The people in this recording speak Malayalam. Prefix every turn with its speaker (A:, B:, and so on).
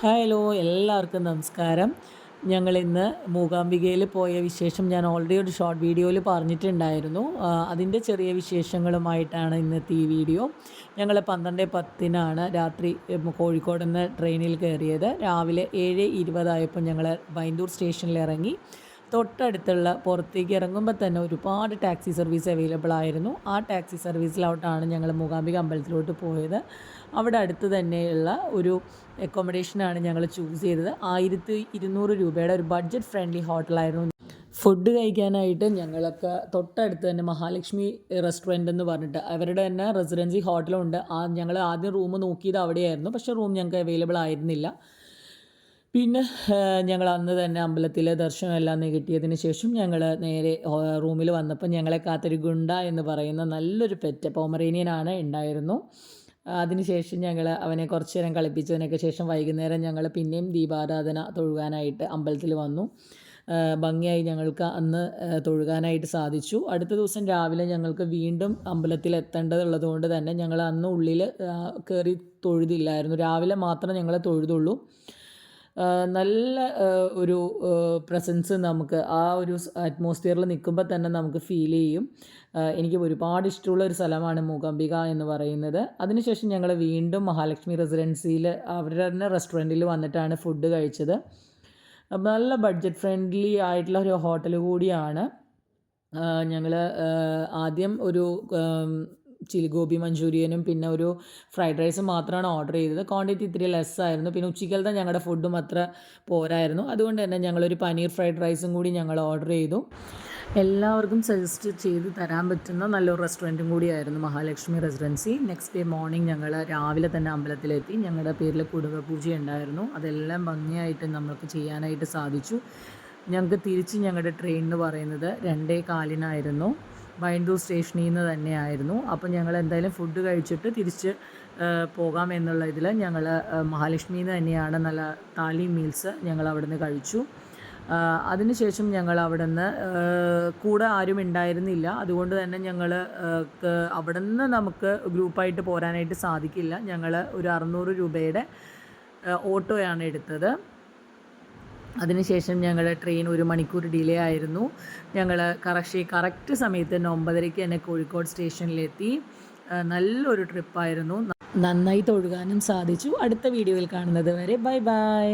A: ഹലോ എല്ലാവർക്കും നമസ്കാരം. ഞങ്ങളിന്ന് മൂകാംബികയിൽ പോയ വിശേഷം ഞാൻ ഓൾറെഡി ഒരു ഷോർട്ട് വീഡിയോയിൽ പറഞ്ഞിട്ടുണ്ടായിരുന്നു. അതിൻ്റെ ചെറിയ വിശേഷങ്ങളുമായിട്ടാണ് ഇന്നത്തെ ഈ വീഡിയോ. ഞങ്ങൾ 12:10 രാത്രി കോഴിക്കോട് നിന്ന് ട്രെയിനിൽ കയറിയത്. രാവിലെ 7:20 ആയപ്പോൾ ഞങ്ങൾ ബൈന്ദൂർ സ്റ്റേഷനിൽ ഇറങ്ങി. തൊട്ടടുത്തുള്ള പുറത്തേക്ക് ഇറങ്ങുമ്പോൾ തന്നെ ഒരുപാട് ടാക്സി സർവീസ് അവൈലബിൾ ആയിരുന്നു. ആ ടാക്സി സർവീസിലോട്ടാണ് ഞങ്ങൾ മൂകാംബിക അമ്പലത്തിലോട്ട് പോയത്. അവിടെ അടുത്ത് തന്നെയുള്ള ഒരു അക്കോമഡേഷനാണ് ഞങ്ങൾ ചൂസ് ചെയ്തത്. 1200 രൂപയുടെ ഒരു ബഡ്ജറ്റ് ഫ്രണ്ട്ലി ഹോട്ടലായിരുന്നു. ഫുഡ് കഴിക്കാനായിട്ട് ഞങ്ങളൊക്കെ തൊട്ടടുത്ത് തന്നെ മഹാലക്ഷ്മി റെസ്റ്റോറൻറ്റ് എന്ന് പറഞ്ഞിട്ട് അവരുടെ തന്നെ റെസിഡൻസി ഹോട്ടലുണ്ട്. ഞങ്ങൾ ആദ്യം റൂം നോക്കിയത് അവിടെയായിരുന്നു, പക്ഷേ റൂം ഞങ്ങൾക്ക് അവൈലബിൾ ആയിരുന്നില്ല. പിന്നെ ഞങ്ങൾ അന്ന് തന്നെ അമ്പലത്തിലെ ദർശനമെല്ലാം കിട്ടിയതിന് ശേഷം ഞങ്ങൾ നേരെ റൂമിൽ വന്നപ്പോൾ ഞങ്ങളെ കാത്തൊരു ഗുണ്ട എന്ന് പറയുന്ന നല്ലൊരു പെറ്റ് പോമറേനിയനാണ് ഉണ്ടായിരുന്നു. അതിനുശേഷം ഞങ്ങൾ അവനെ കുറച്ച് നേരം കളിപ്പിച്ചതിനൊക്കെ ശേഷം വൈകുന്നേരം ഞങ്ങൾ പിന്നെയും ദീപാരാധന തൊഴുകാനായിട്ട് അമ്പലത്തിൽ വന്നു. ഭംഗിയായി ഞങ്ങൾക്ക് അന്ന് തൊഴുകാനായിട്ട് സാധിച്ചു. അടുത്ത ദിവസം രാവിലെ ഞങ്ങൾക്ക് വീണ്ടും അമ്പലത്തിൽ എത്തേണ്ടതുള്ളത് കൊണ്ട് തന്നെ ഞങ്ങൾ അന്ന് ഉള്ളിൽ കയറി തൊഴുതില്ലായിരുന്നു. രാവിലെ മാത്രം ഞങ്ങൾ തൊഴുതുള്ളൂ. നല്ല ഒരു പ്രസൻസ് നമുക്ക് ആ ഒരു അറ്റ്മോസ്ഫിയറിൽ നിൽക്കുമ്പോൾ തന്നെ നമുക്ക് ഫീൽ ചെയ്യും. എനിക്ക് ഒരുപാട് ഇഷ്ടമുള്ള ഒരു സ്ഥലമാണ് മൂകാംബിക എന്ന് പറയുന്നത്. അതിനുശേഷം ഞങ്ങൾ വീണ്ടും മഹാലക്ഷ്മി റെസിഡൻസിയിൽ അവരുടെ തന്നെ റെസ്റ്റോറൻറ്റിൽ വന്നിട്ടാണ് ഫുഡ് കഴിച്ചത്. നല്ല ബഡ്ജറ്റ് ഫ്രണ്ട്ലി ആയിട്ടുള്ള ഒരു ഹോട്ടൽ കൂടിയാണ്. ഞങ്ങൾ ആദ്യം ഒരു ചില്ലി ഗോബി മഞ്ചൂരിയനും പിന്നെ ഒരു ഫ്രൈഡ് റൈസും മാത്രമാണ് ഓർഡർ ചെയ്തത്. ക്വാണ്ടിറ്റി ഇത്തിരി ലെസ് ആയിരുന്നു. പിന്നെ ഉച്ചയ്ക്കലത്തെ ഞങ്ങളുടെ ഫുഡും അത്ര പോരായിരുന്നു. അതുകൊണ്ട് തന്നെ ഞങ്ങളൊരു പനീർ ഫ്രൈഡ് റൈസും കൂടി ഞങ്ങൾ ഓർഡർ ചെയ്തു. എല്ലാവർക്കും സജസ്റ്റ് ചെയ്ത് തരാൻ പറ്റുന്ന നല്ലൊരു റെസ്റ്റോറൻറ്റും കൂടിയായിരുന്നു Mahalakshmi residency. Next day morning ഞങ്ങൾ രാവിലെ തന്നെ അമ്പലത്തിലെത്തി. ഞങ്ങളുടെ പേരിൽ കുടുംബ പൂജ ഉണ്ടായിരുന്നു. അതെല്ലാം ഭംഗിയായിട്ട് നമുക്ക് ചെയ്യാനായിട്ട് സാധിച്ചു. ഞങ്ങൾക്ക് തിരിച്ച് ഞങ്ങളുടെ ട്രെയിൻ എന്ന് പറയുന്നത് 2:15 ബൈന്ദൂർ സ്റ്റേഷനിൽ നിന്ന് തന്നെയായിരുന്നു. അപ്പോൾ ഞങ്ങൾ എന്തായാലും ഫുഡ് കഴിച്ചിട്ട് തിരിച്ച് പോകാം എന്നുള്ള ഇതിൽ ഞങ്ങൾ മഹാലക്ഷ്മിയിൽ നിന്ന് തന്നെയാണ് നല്ല താലി മീൽസ് ഞങ്ങൾ അവിടെ നിന്ന് കഴിച്ചു. അതിനുശേഷം ഞങ്ങൾ അവിടെ നിന്ന് കൂടെ ആരും ഉണ്ടായിരുന്നില്ല. അതുകൊണ്ട് തന്നെ ഞങ്ങൾ അവിടെ നിന്ന് നമുക്ക് ഗ്രൂപ്പായിട്ട് പോരാനായിട്ട് സാധിക്കില്ല. ഞങ്ങൾ ഒരു 600 രൂപയുടെ ഓട്ടോയാണ് എടുത്തത്. അതിനുശേഷം ഞങ്ങൾ ട്രെയിൻ 1 മണിക്കൂർ ഡിലേ ആയിരുന്നു. ഞങ്ങൾ കറക്റ്റ് സമയത്ത് തന്നെ 9:30 തന്നെ കോഴിക്കോട് സ്റ്റേഷനിലെത്തി. നല്ലൊരു ട്രിപ്പായിരുന്നു. നന്നായി തൊഴുകാനും സാധിച്ചു. അടുത്ത വീഡിയോയിൽ കാണുന്നത് വരെ ബൈ ബൈ.